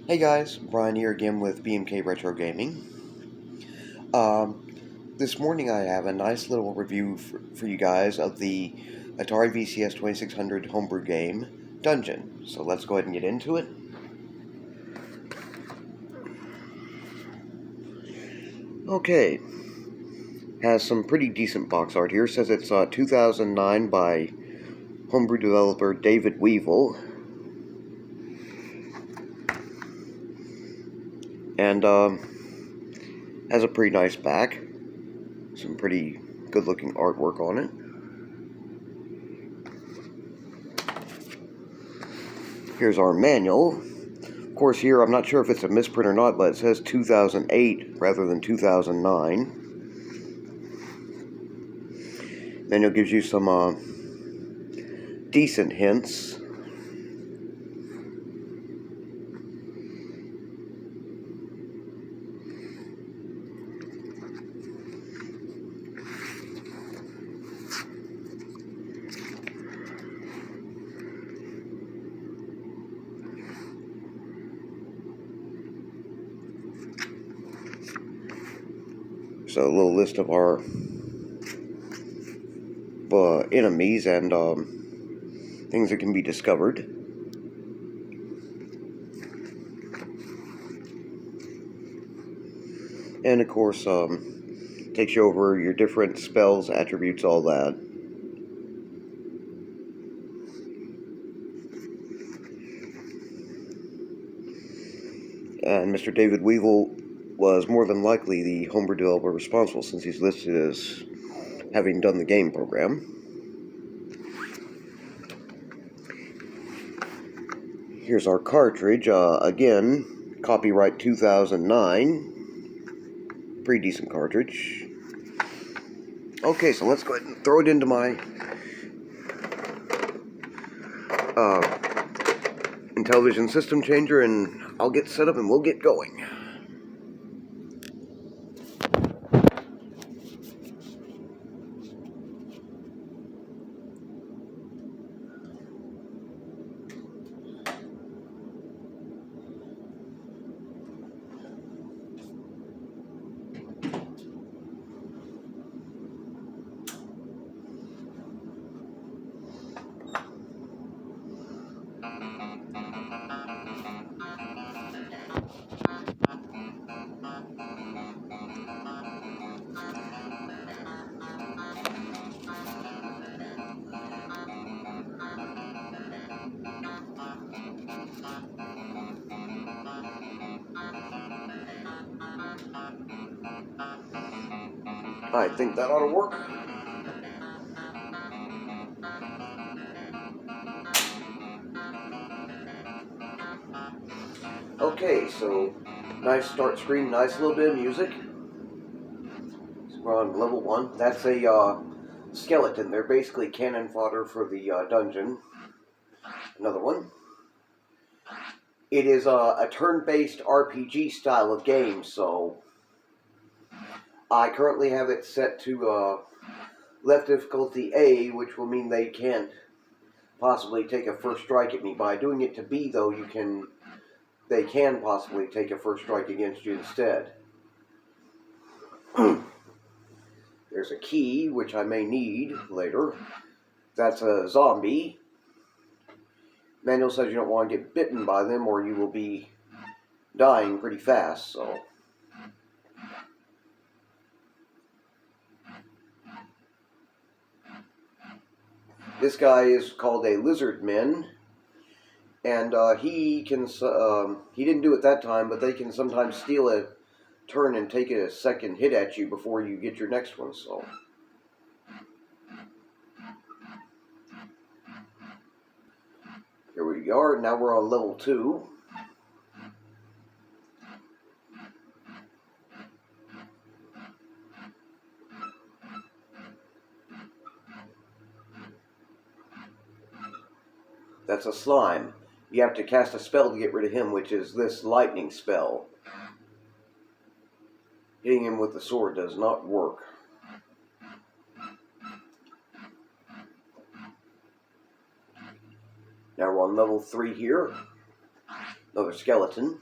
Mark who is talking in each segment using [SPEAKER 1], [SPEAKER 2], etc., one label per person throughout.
[SPEAKER 1] Hey guys, Brian here again with BMK Retro Gaming. Um, this morning I have a nice little review for you guys of the Atari VCS 2600 homebrew game, Dungeon. So let's go ahead and get into it. Okay, has some pretty decent box art here. Says it's 2009 by homebrew developer David Weevil. And has a pretty nice back. Some pretty good looking artwork on it. Here's our manual. Of course, here I'm not sure if it's a misprint or not, but it says 2008 rather than 2009. Manual gives you some decent hints. So a little list of our enemies and things that can be discovered. And of course, takes you over your different spells, attributes, all that. And Mr. David Weevil was more than likely the homebrew developer responsible, since he's listed as having done the game program. Here's our cartridge. Again, copyright 2009. Pretty decent cartridge. Okay, so let's go ahead and throw it into my Intellivision system changer, and I'll get set up and we'll get going. I think that ought to work. Okay, so nice start screen, nice little bit of music. So we're on level 1. That's a skeleton. They're basically cannon fodder for the dungeon. Another one. It is a turn-based RPG style of game, so I currently have it set to left difficulty A, which will mean they can't possibly take a first strike at me. By doing it to B, though, they can possibly take a first strike against you instead. There's a key, which I may need later. That's a zombie. Manual says you don't want to get bitten by them or you will be dying pretty fast, so. This guy is called a lizardman, and he didn't do it that time, but they can sometimes steal a turn and take a second hit at you before you get your next one, so. Here we are, now we're on level 2. That's a slime. You have to cast a spell to get rid of him, which is this lightning spell. Hitting him with the sword does not work. Now we're on level 3 here. Another skeleton.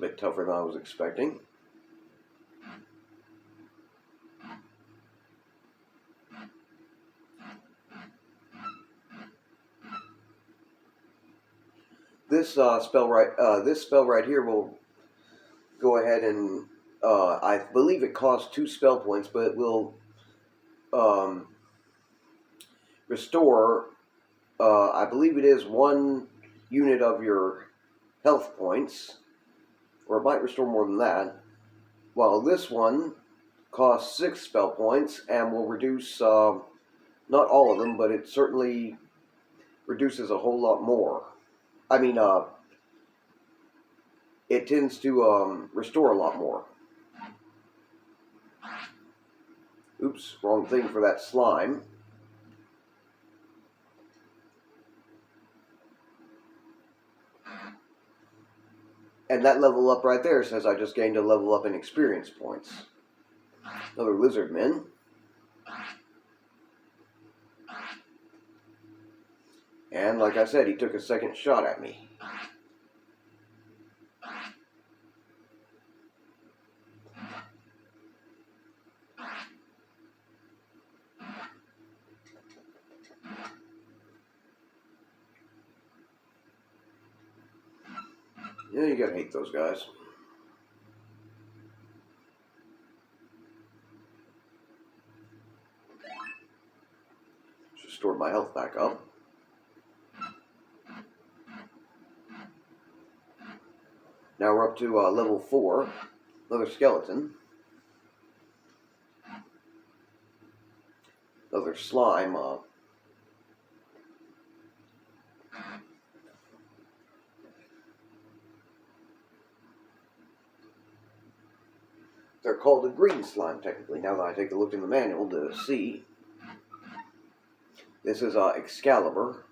[SPEAKER 1] bit tougher than I was expecting. This spell right here will go ahead and I believe it costs 2 spell points, but it will restore. I believe it is 1 unit of your health points, or it might restore more than that. While this one costs 6 spell points and will reduce not all of them, but it certainly reduces a whole lot more. I mean, it tends to restore a lot more. Oops, wrong thing for that slime. And that level up right there says I just gained a level up in experience points. Another lizard man. And like I said, he took a second shot at me. Yeah, you gotta hate those guys. Just restored my health back up. Now we're up to level 4. Another skeleton. Another slime. They're called a green slime, technically, now that I take a look in the manual to see. This is Excalibur.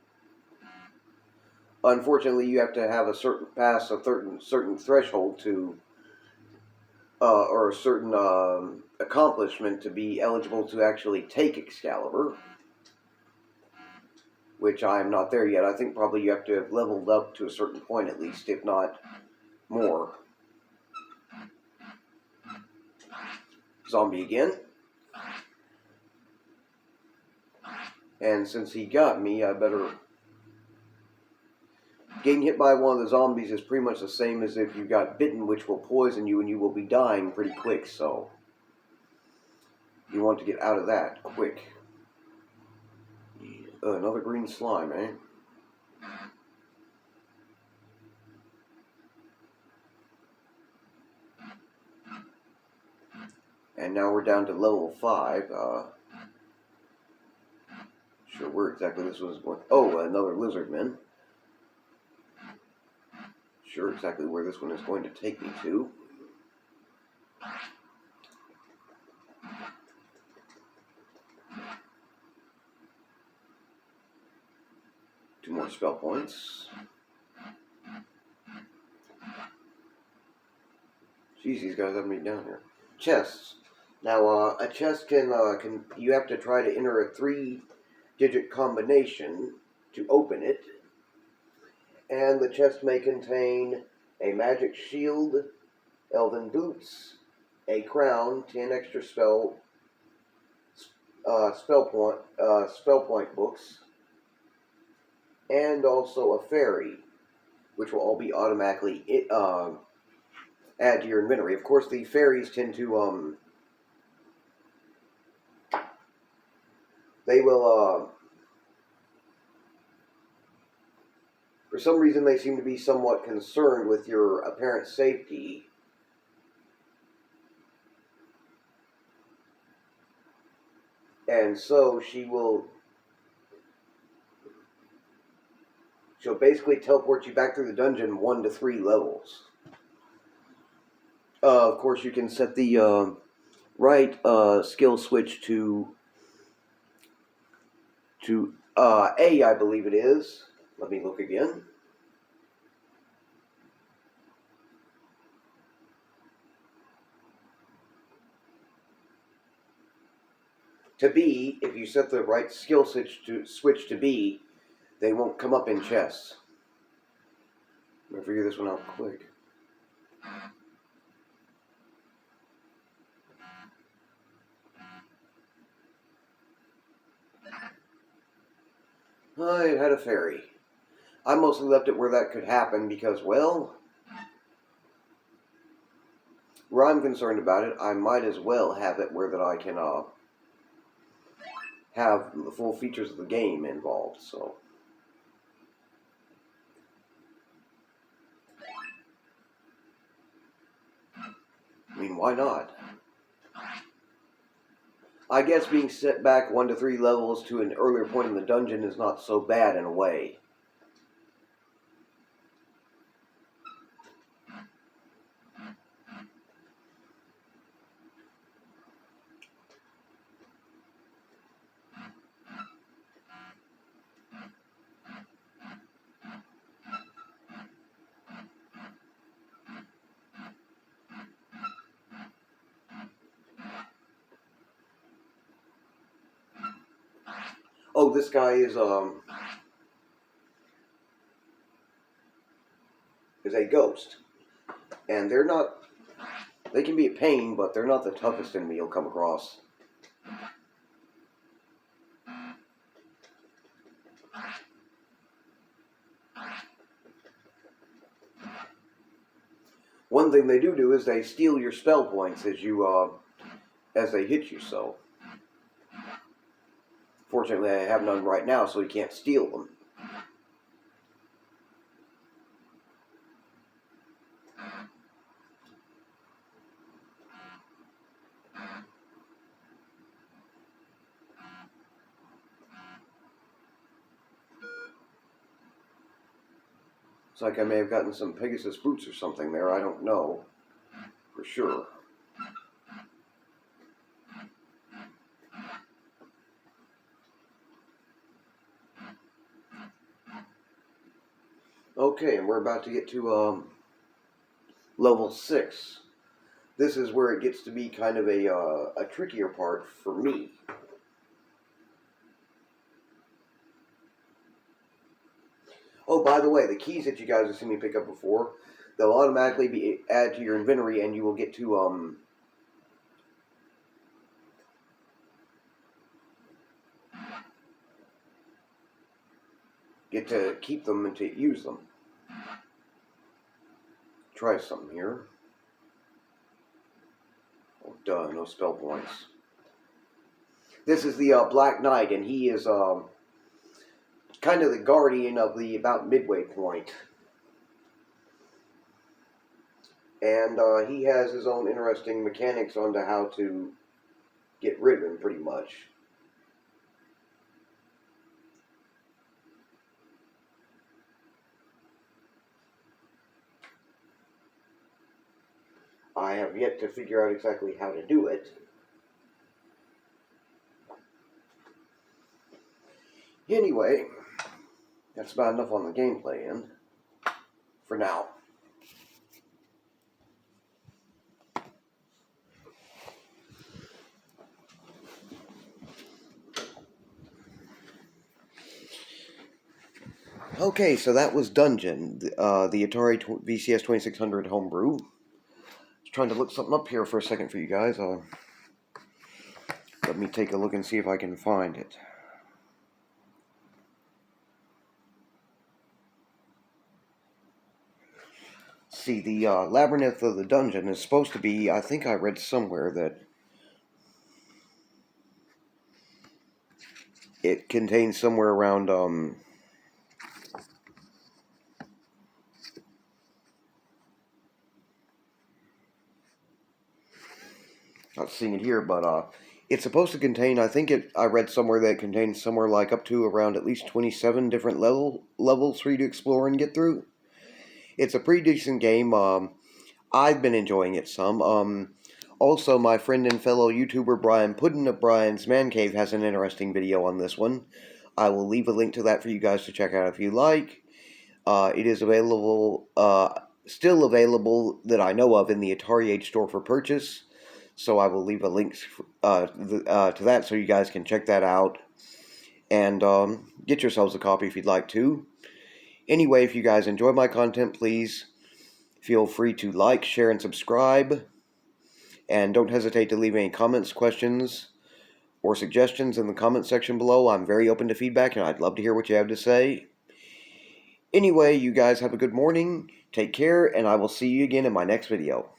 [SPEAKER 1] Unfortunately, you have to have pass a certain threshold to, or a certain accomplishment to be eligible to actually take Excalibur. Which I am not there yet. I think probably you have to have leveled up to a certain point at least, if not more. Zombie again. And since he got me, I better... Getting hit by one of the zombies is pretty much the same as if you got bitten, which will poison you and you will be dying pretty quick, so... You want to get out of that quick. Another green slime, eh? And now we're down to level 5. Sure where exactly this was going. Oh, another lizard man. Sure exactly where this one is going to take me to. Two more spell points. Jeez, these guys have me down here. Chests. Now, a chest can you have to try to enter a 3-digit combination to open it. And the chest may contain a magic shield, elven boots, a crown, 10 extra spell point books, and also a fairy, which will all be automatically add to your inventory. Of course, the fairies tend to they will for some reason they seem to be somewhat concerned with your apparent safety. And so she'll basically teleport you back through the dungeon 1 to 3 levels. Of course, you can set the right skill switch to A, I believe it is. Let me look again. To B, if you set the right skill switch to B, they won't come up in chests. I'm going to figure this one out quick. It had a ferry. I mostly left it where that could happen because, well, where I'm concerned about it, I might as well have it where that I can have the full features of the game involved. So, I mean, why not? I guess being set back 1 to 3 levels to an earlier point in the dungeon is not so bad in a way. Oh, this guy is a ghost. And they can be a pain, but they're not the toughest enemy you'll come across. One thing they do is they steal your spell points as they hit you, so. Fortunately, I have none right now, so he can't steal them. It's like I may have gotten some Pegasus boots or something there, I don't know for sure. Okay, and we're about to get to level 6. This is where it gets to be kind of a trickier part for me. Oh, by the way, the keys that you guys have seen me pick up before, they'll automatically be added to your inventory, and you will get to keep them and to use them. Try something here. Oh, duh, no spell points. This is the Black Knight, and he is kind of the guardian of the about midway point. And he has his own interesting mechanics onto how to get rid of him, pretty much. I have yet to figure out exactly how to do it. Anyway, that's about enough on the gameplay end for now. Okay, so that was Dungeon, the Atari VCS 2600 Homebrew. Just trying to look something up here for a second for you guys. Let me take a look and see if I can find it. See, the Labyrinth of the Dungeon is supposed to be, I think I read somewhere that it contains somewhere around, not seeing it here, but it's supposed to contain, I read somewhere that it contains somewhere like up to around at least 27 different levels for you to explore and get through. It's a pretty decent game. I've been enjoying it some. Also, my friend and fellow YouTuber Brian Puddin of Brian's Man Cave has an interesting video on this one. I will leave a link to that for you guys to check out if you like. It is available, still available that I know of in the Atari Age store for purchase. So I will leave a link to that so you guys can check that out. And get yourselves a copy if you'd like to. Anyway, if you guys enjoy my content, please Feel free to like, share, and subscribe. And don't hesitate to leave any comments, questions, or suggestions in the comment section below. I'm very open to feedback, and I'd love to hear what you have to say. Anyway, you guys have a good morning. Take care, and I will see you again in my next video.